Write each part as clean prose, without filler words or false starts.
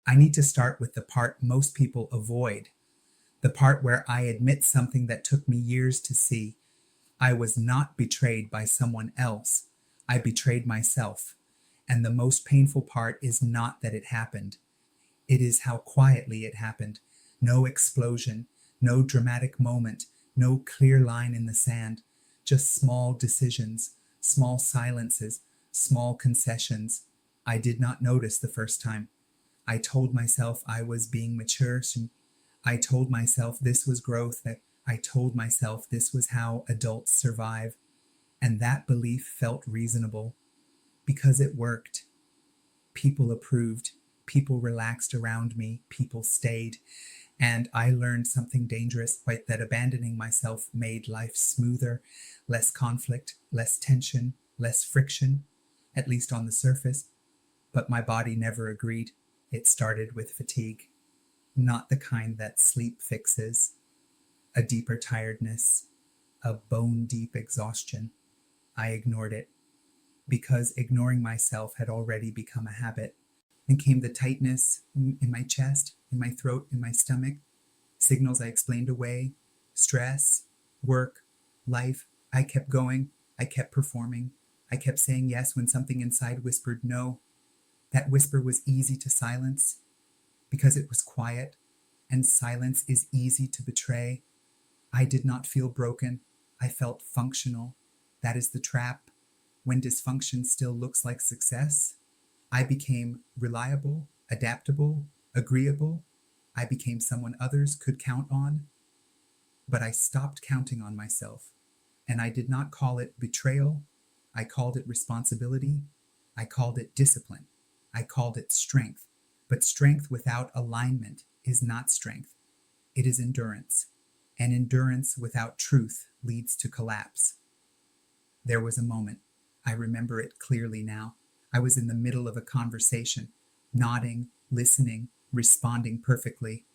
I need to start with the part most people avoid, the part where I admit something that took me years to see. I was not betrayed by someone else. I betrayed myself. And the most painful part is not that it happened. It is how quietly it happened. No explosion, no dramatic moment, no clear line in the sand, just small decisions, small silences, small concessions. I did not notice the first time. I told myself I was being mature. I told myself this was growth. I told myself this was how adults survive. And that belief felt reasonable because it worked. People approved. People relaxed around me. People stayed. And I learned something dangerous, right? That abandoning myself made life smoother, less conflict, less tension, less friction, at least on the surface. But my body never agreed. It started with fatigue, not the kind that sleep fixes, a deeper tiredness, a bone-deep exhaustion. I ignored it because ignoring myself had already become a habit. Then came the tightness in my chest, in my throat, in my stomach, signals I explained away, stress, work, life. I kept going. I kept performing. I kept saying yes when something inside whispered no. That whisper was easy to silence because it was quiet, and silence is easy to betray. I did not feel broken. I felt functional. That is the trap. When dysfunction still looks like success, I became reliable, adaptable, agreeable. I became someone others could count on. But I stopped counting on myself, and I did not call it betrayal. I called it responsibility. I called it discipline. I called it strength. But strength without alignment is not strength. It is endurance. And endurance without truth leads to collapse. There was a moment. I remember it clearly now. I was in the middle of a conversation, nodding, listening, responding perfectly.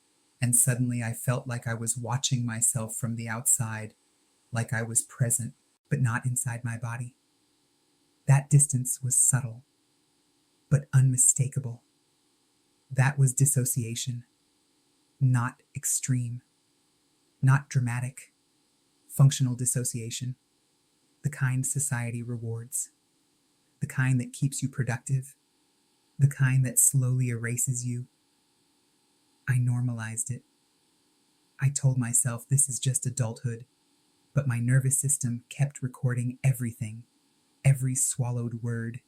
And suddenly I felt like I was watching myself from the outside, like I was present, but not inside my body. That distance was subtle, but unmistakable. That was dissociation, not extreme, not dramatic, functional dissociation, the kind society rewards, the kind that keeps you productive, the kind that slowly erases you. I normalized it. I told myself this is just adulthood, but my nervous system kept recording everything, every swallowed word,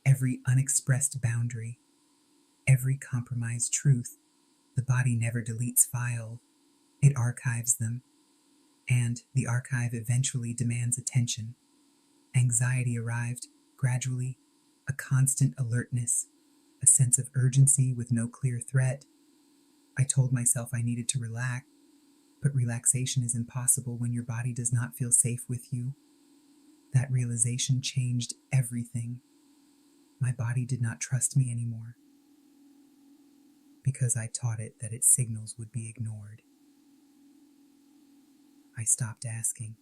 every unexpressed boundary, every compromised truth. The body never deletes file, it archives them, and the archive eventually demands attention. Anxiety arrived, gradually, a constant alertness, a sense of urgency with no clear threat. I told myself I needed to relax, but relaxation is impossible when your body does not feel safe with you. That realization changed everything. My body did not trust me anymore because I taught it that its signals would be ignored. I stopped asking,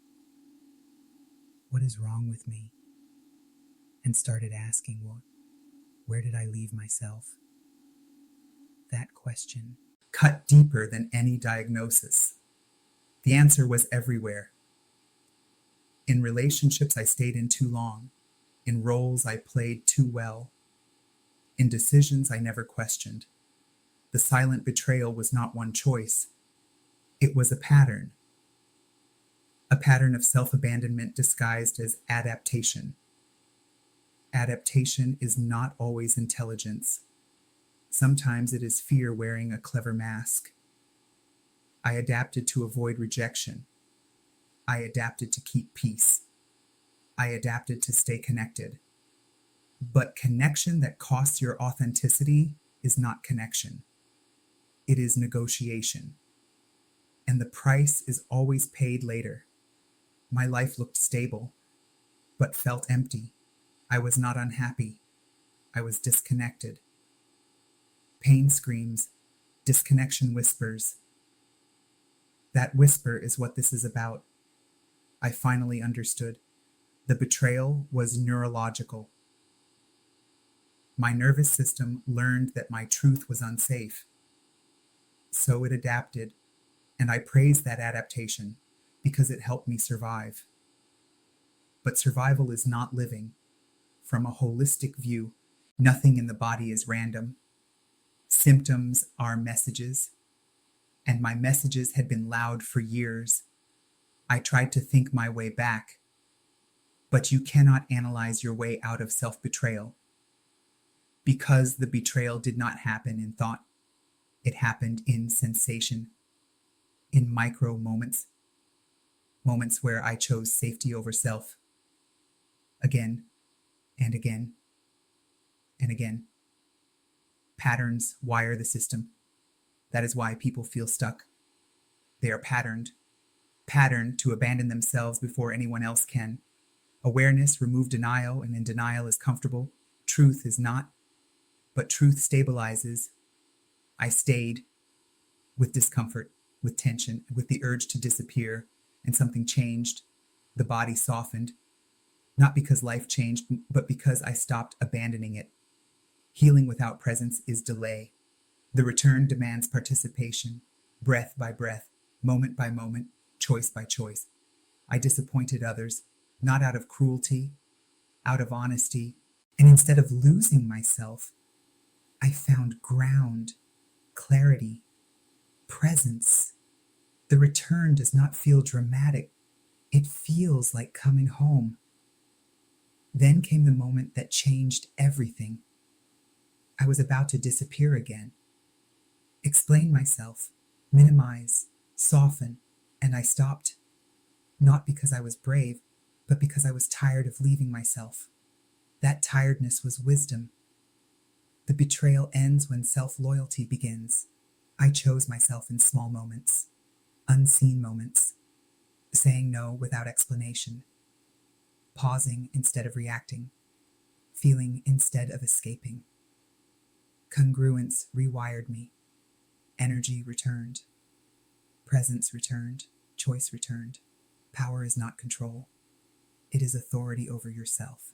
"What is wrong with me?" and started asking, "Well, where did I leave myself?" That question cut deeper than any diagnosis. The answer was everywhere. In relationships I stayed in too long, in roles I played too well, in decisions I never questioned. The silent betrayal was not one choice. It was a pattern of self-abandonment disguised as adaptation. Adaptation is not always intelligence. Sometimes it is fear wearing a clever mask. I adapted to avoid rejection. I adapted to keep peace. I adapted to stay connected. But connection that costs your authenticity is not connection. It is negotiation. And the price is always paid later. My life looked stable, but felt empty. I was not unhappy. I was disconnected. Pain screams, disconnection whispers. That whisper is what this is about. I finally understood. The betrayal was neurological. My nervous system learned that my truth was unsafe. So it adapted, and I praise that adaptation because it helped me survive. But survival is not living. From a holistic view, nothing in the body is random. Symptoms are messages, and my messages had been loud for years. I tried to think my way back, but you cannot analyze your way out of self-betrayal. Because the betrayal did not happen in thought, it happened in sensation, in micro moments, moments where I chose safety over self, again and again and again. Patterns wire the system. That is why people feel stuck. They are patterned to abandon themselves before anyone else can. Awareness removes denial, and in denial is comfortable. Truth is not, but truth stabilizes. I stayed with discomfort, with tension, with the urge to disappear, and something changed. The body softened, not because life changed, but because I stopped abandoning it. Healing without presence is delay. The return demands participation, breath by breath, moment by moment, choice by choice. I disappointed others, not out of cruelty, out of honesty, and instead of losing myself, I found ground, clarity, presence. The return does not feel dramatic. It feels like coming home. Then came the moment that changed everything. I was about to disappear again. Explain myself, minimize, soften, and I stopped. Not because I was brave, but because I was tired of leaving myself. That tiredness was wisdom. The betrayal ends when self-loyalty begins. I chose myself in small moments, unseen moments, saying no without explanation, pausing instead of reacting, feeling instead of escaping. Congruence rewired me. Energy returned. Presence returned. Choice returned. Power is not control. It is authority over yourself.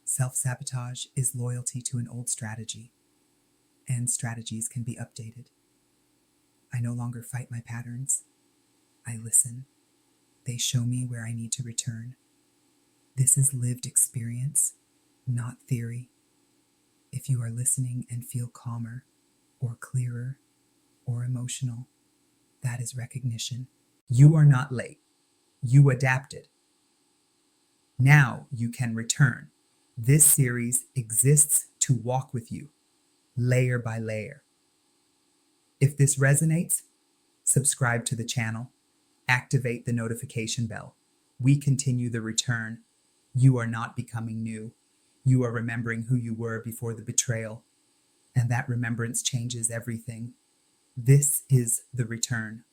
Self-sabotage is loyalty to an old strategy, and strategies can be updated. I no longer fight my patterns. I listen. They show me where I need to return. This is lived experience, not theory. If you are listening and feel calmer, or clearer, or emotional, that is recognition. You are not late. You adapted. Now you can return. This series exists to walk with you, layer by layer. If this resonates, subscribe to the channel, activate the notification bell. We continue the return. You are not becoming new. You are remembering who you were before the betrayal, and that remembrance changes everything. This is the return.